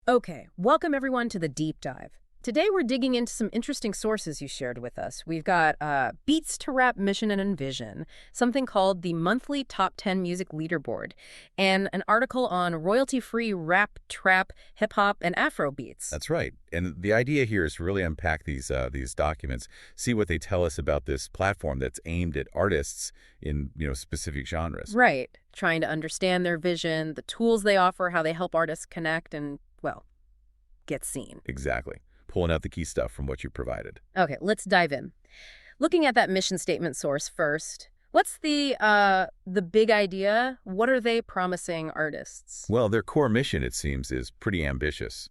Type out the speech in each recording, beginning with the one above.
Okay, welcome everyone to the deep dive. Today we're digging into some interesting sources you shared with us. We've got Beats to Rap Mission and Envision, something called the monthly top 10 music leaderboard, and an article on royalty-free rap, trap, hip-hop, and Afro beats. That's right. And the idea here is to really unpack these documents, see what they tell us about this platform that's aimed at artists in, specific genres. Right, trying to understand their vision, the tools they offer, how they help artists connect and, well, get seen. Exactly. Pulling out the key stuff from what you provided. Okay, let's dive in. Looking at that mission statement source first, what's the big idea? What are they promising artists? Well, their core mission, it seems, is pretty ambitious,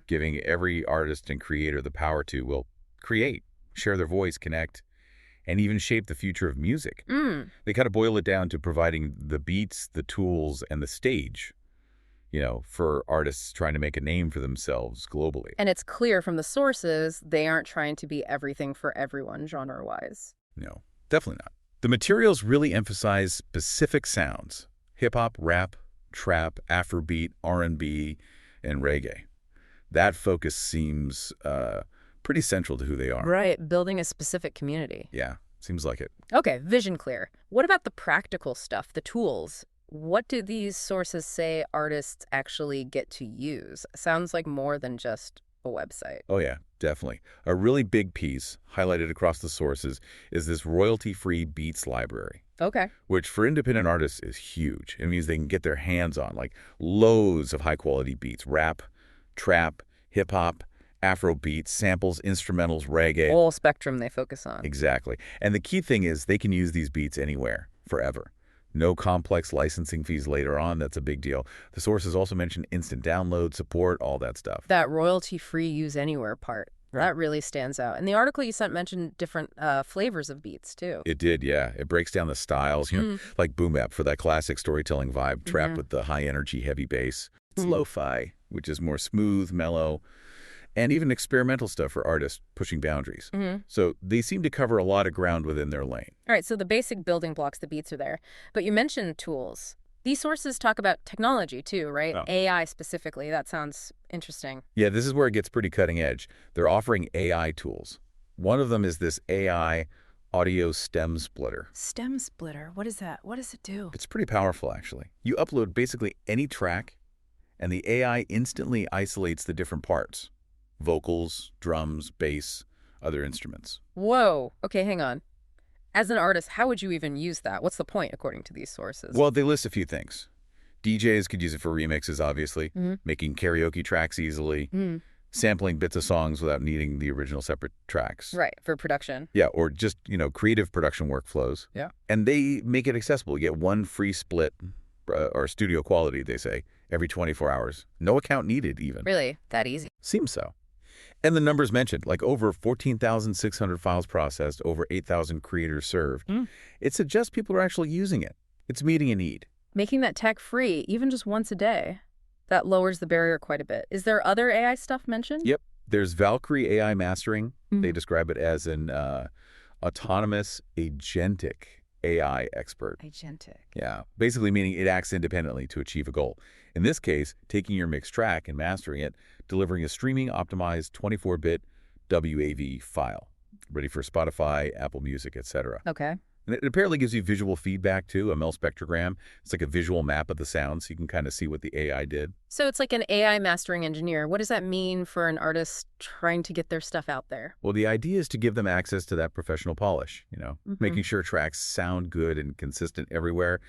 giving every artist and creator the power to, well, create, share their voice, connect, and even shape the future of music. They kind of boil it down to providing the beats, the tools, and the stage, for artists trying to make a name for themselves globally. And it's clear from the sources they aren't trying to be everything for everyone genre-wise. No, definitely not. The materials really emphasize specific sounds: hip-hop, rap, trap, Afrobeat, R&B, and reggae. That focus seems pretty central to who they are. Right, building a specific community. Yeah, seems like it. Okay, vision clear. What about the practical stuff, the tools? What do these sources say artists actually get to use? Sounds like more than just a website. Oh yeah, definitely. A really big piece, highlighted across the sources, is this royalty-free beats library. Okay. Which for independent artists is huge. It means they can get their hands on loads of high-quality beats: rap, trap, hip-hop, Afro beats, samples, instrumentals, reggae. Whole spectrum they focus on. Exactly. And the key thing is they can use these beats anywhere, forever. No complex licensing fees later on. That's a big deal. The sources also mention instant download, support, all that stuff. That royalty-free use anywhere part, that really stands out. And the article you sent mentioned different flavors of beats, too. It did, yeah. It breaks down the styles, like boom bap for that classic storytelling vibe, trap with the high-energy, heavy bass. It's lo-fi, which is more smooth, mellow, and even experimental stuff for artists pushing boundaries. So they seem to cover a lot of ground within their lane. All right, so the basic building blocks, the beats are there. But you mentioned tools. These sources talk about technology too, right? Oh. AI specifically. That sounds interesting. Yeah, this is where it gets pretty cutting edge. They're offering AI tools. One of them is this AI audio stem splitter. Stem splitter, what is that? What does it do? It's pretty powerful, actually. You upload basically any track, and the AI instantly isolates the different parts: vocals, drums, bass, other instruments. Whoa. Okay, hang on. As an artist, how would you even use that? What's the point, according to these sources? Well, they list a few things. DJs could use it for remixes, obviously, making karaoke tracks easily, sampling bits of songs without needing the original separate tracks. Right, for production. Yeah, or just, creative production workflows. Yeah. And they make it accessible. You get one free split, or studio quality, they say, every 24 hours. No account needed, even. Really? That easy? Seems so. And the numbers mentioned, over 14,600 files processed, over 8,000 creators served. It suggests people are actually using it. It's meeting a need. Making that tech free, even just once a day, that lowers the barrier quite a bit. Is there other AI stuff mentioned? Yep. There's Valkyrie AI Mastering. They describe it as an autonomous, agentic AI expert. Agentic. Yeah, basically meaning it acts independently to achieve a goal. In this case, taking your mixed track and mastering it, delivering a streaming optimized 24-bit WAV file, ready for Spotify, Apple Music, etc. Okay. And it apparently gives you visual feedback too, a Mel spectrogram. It's like a visual map of the sound, so you can kind of see what the AI did. So it's like an AI mastering engineer. What does that mean for an artist trying to get their stuff out there? Well, the idea is to give them access to that professional polish, making sure tracks sound good and consistent everywhere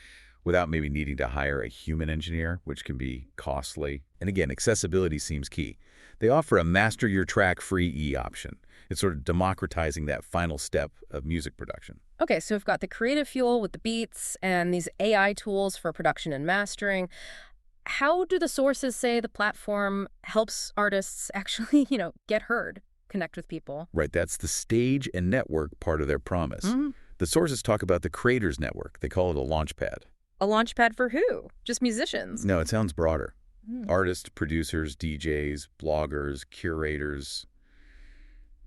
without maybe needing to hire a human engineer, which can be costly. And again, accessibility seems key. They offer a master your track free E option. It's sort of democratizing that final step of music production. Okay, so we've got the creative fuel with the beats and these AI tools for production and mastering. How do the sources say the platform helps artists actually, get heard, connect with people? Right, that's the stage and network part of their promise. The sources talk about the Creators Network. They call it a launchpad. A launchpad for who? Just musicians? No, it sounds broader. Artists, producers, DJs, bloggers, curators,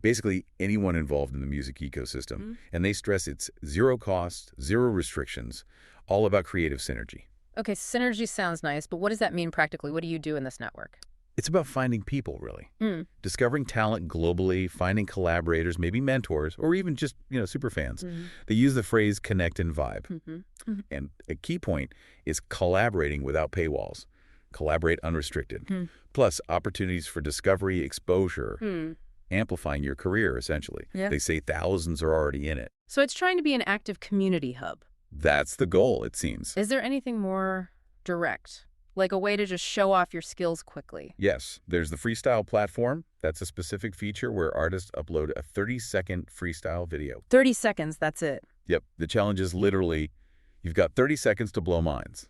basically anyone involved in the music ecosystem. And they stress it's zero cost, zero restrictions, all about creative synergy. Okay, synergy sounds nice, but what does that mean practically? What do you do in this network? It's about finding people, really. Discovering talent globally, finding collaborators, maybe mentors, or even just, super fans. They use the phrase connect and vibe. And a key point is collaborating without paywalls. Collaborate unrestricted. Plus, opportunities for discovery, exposure, amplifying your career, essentially. Yeah. They say thousands are already in it. So it's trying to be an active community hub. That's the goal, it seems. Is there anything more direct? Like a way to just show off your skills quickly? Yes, there's the freestyle platform. That's a specific feature where artists upload a 30-second freestyle video. 30 seconds, that's it. Yep, the challenge is literally, you've got 30 seconds to blow minds.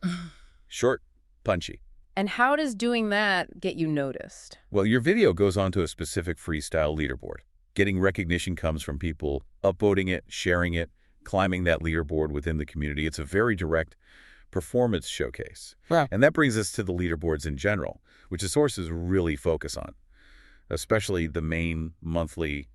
Short, punchy. And how does doing that get you noticed? Well, your video goes onto a specific freestyle leaderboard. Getting recognition comes from people upvoting it, sharing it, climbing that leaderboard within the community. It's a very direct performance showcase. Wow. And that brings us to the leaderboards in general, which the sources really focus on, especially the main monthly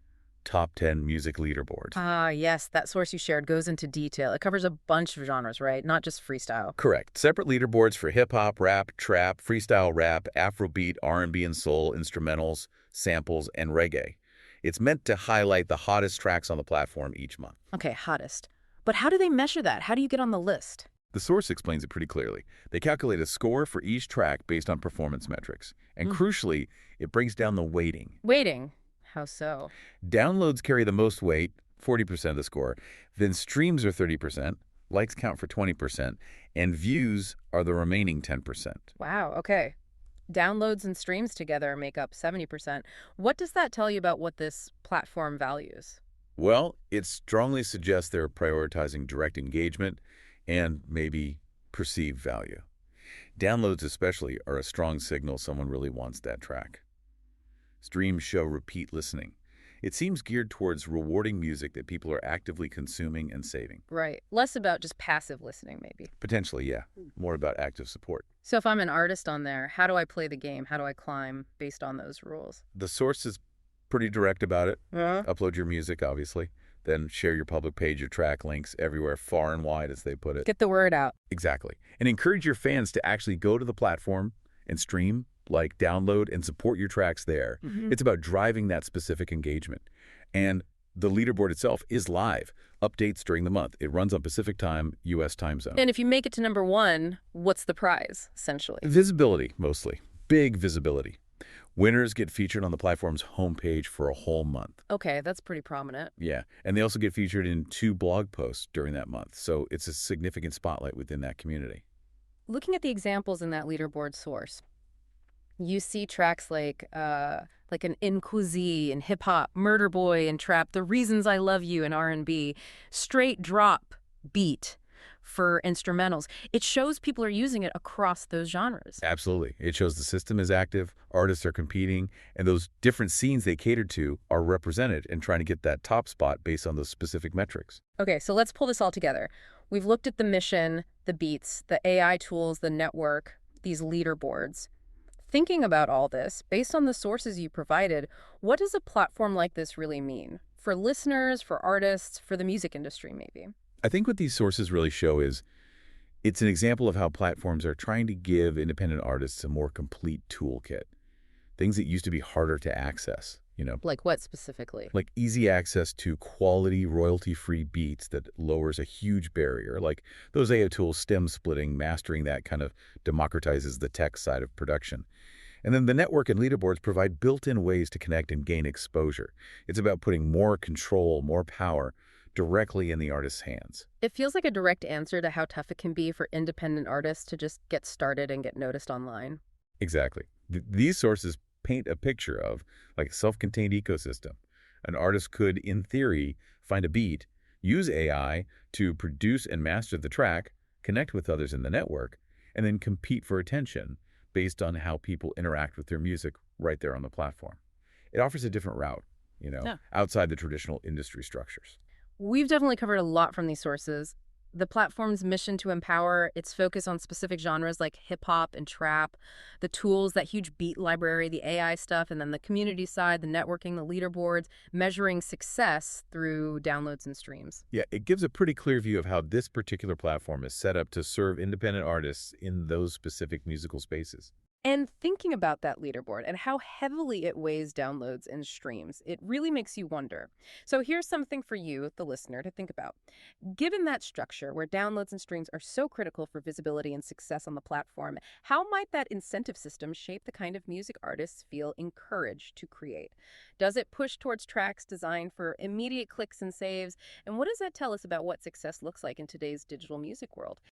top 10 music leaderboard. Yes, that source you shared goes into detail. It covers a bunch of genres, right? Not just freestyle. Correct. Separate leaderboards for hip-hop, rap, trap, freestyle rap, Afrobeat, R&B and soul, instrumentals, samples, and reggae. It's meant to highlight the hottest tracks on the platform each month. Okay, hottest. But how do they measure that? How do you get on the list? The source explains it pretty clearly. They calculate a score for each track based on performance metrics. And crucially, it breaks down the weighting. Weighting? How so? Downloads carry the most weight, 40% of the score. Then streams are 30%, likes count for 20%, and views are the remaining 10%. Wow, okay. Downloads and streams together make up 70%. What does that tell you about what this platform values? Well, it strongly suggests they're prioritizing direct engagement and maybe perceived value. Downloads especially are a strong signal someone really wants that track. Streams show repeat listening. It seems geared towards rewarding music that people are actively consuming and saving. Right. Less about just passive listening, maybe. Potentially, yeah. More about active support. So if I'm an artist on there, how do I play the game? How do I climb based on those rules? The source is pretty direct about it. Yeah. Upload your music, obviously. Then share your public page, your track links everywhere, far and wide, as they put it. Get the word out. Exactly. And encourage your fans to actually go to the platform and stream, like download, and support your tracks there. It's about driving that specific engagement. And the leaderboard itself is live. Updates during the month. It runs on Pacific time, U.S. time zone. And if you make it to number 1, what's the prize, essentially? Visibility, mostly. Big visibility. Winners get featured on the platform's homepage for a whole month. Okay, that's pretty prominent. Yeah, and they also get featured in 2 blog posts during that month, so it's a significant spotlight within that community. Looking at the examples in that leaderboard source, you see tracks like an Inquisi in hip-hop, Murder Boy in trap, The Reasons I Love You in R&B, straight drop beat for instrumentals. It shows people are using it across those genres. Absolutely. It shows the system is active, artists are competing, and those different scenes they catered to are represented and trying to get that top spot based on those specific metrics. Okay, so let's pull this all together. We've looked at the mission, the beats, the AI tools, the network, these leaderboards. Thinking about all this, based on the sources you provided, what does a platform like this really mean? For listeners, for artists, for the music industry, maybe? I think what these sources really show is it's an example of how platforms are trying to give independent artists a more complete toolkit. Things that used to be harder to access, Like what specifically? Like easy access to quality, royalty-free beats that lowers a huge barrier. Like those AI tools, stem splitting, mastering that kind of democratizes the tech side of production. And then the network and leaderboards provide built-in ways to connect and gain exposure. It's about putting more control, more power directly in the artist's hands. It feels like a direct answer to how tough it can be for independent artists to just get started and get noticed online. Exactly. These sources paint a picture of like a self-contained ecosystem. An artist could, in theory, find a beat, use AI to produce and master the track, connect with others in the network, and then compete for attention based on how people interact with their music right there on the platform. It offers a different route, outside the traditional industry structures. We've definitely covered a lot from these sources. The platform's mission to empower, its focus on specific genres like hip-hop and trap, the tools, that huge beat library, the AI stuff, and then the community side, the networking, the leaderboards, measuring success through downloads and streams. Yeah, it gives a pretty clear view of how this particular platform is set up to serve independent artists in those specific musical spaces. And thinking about that leaderboard and how heavily it weighs downloads and streams, it really makes you wonder. So here's something for you, the listener, to think about. Given that structure where downloads and streams are so critical for visibility and success on the platform, how might that incentive system shape the kind of music artists feel encouraged to create? Does it push towards tracks designed for immediate clicks and saves? And what does that tell us about what success looks like in today's digital music world?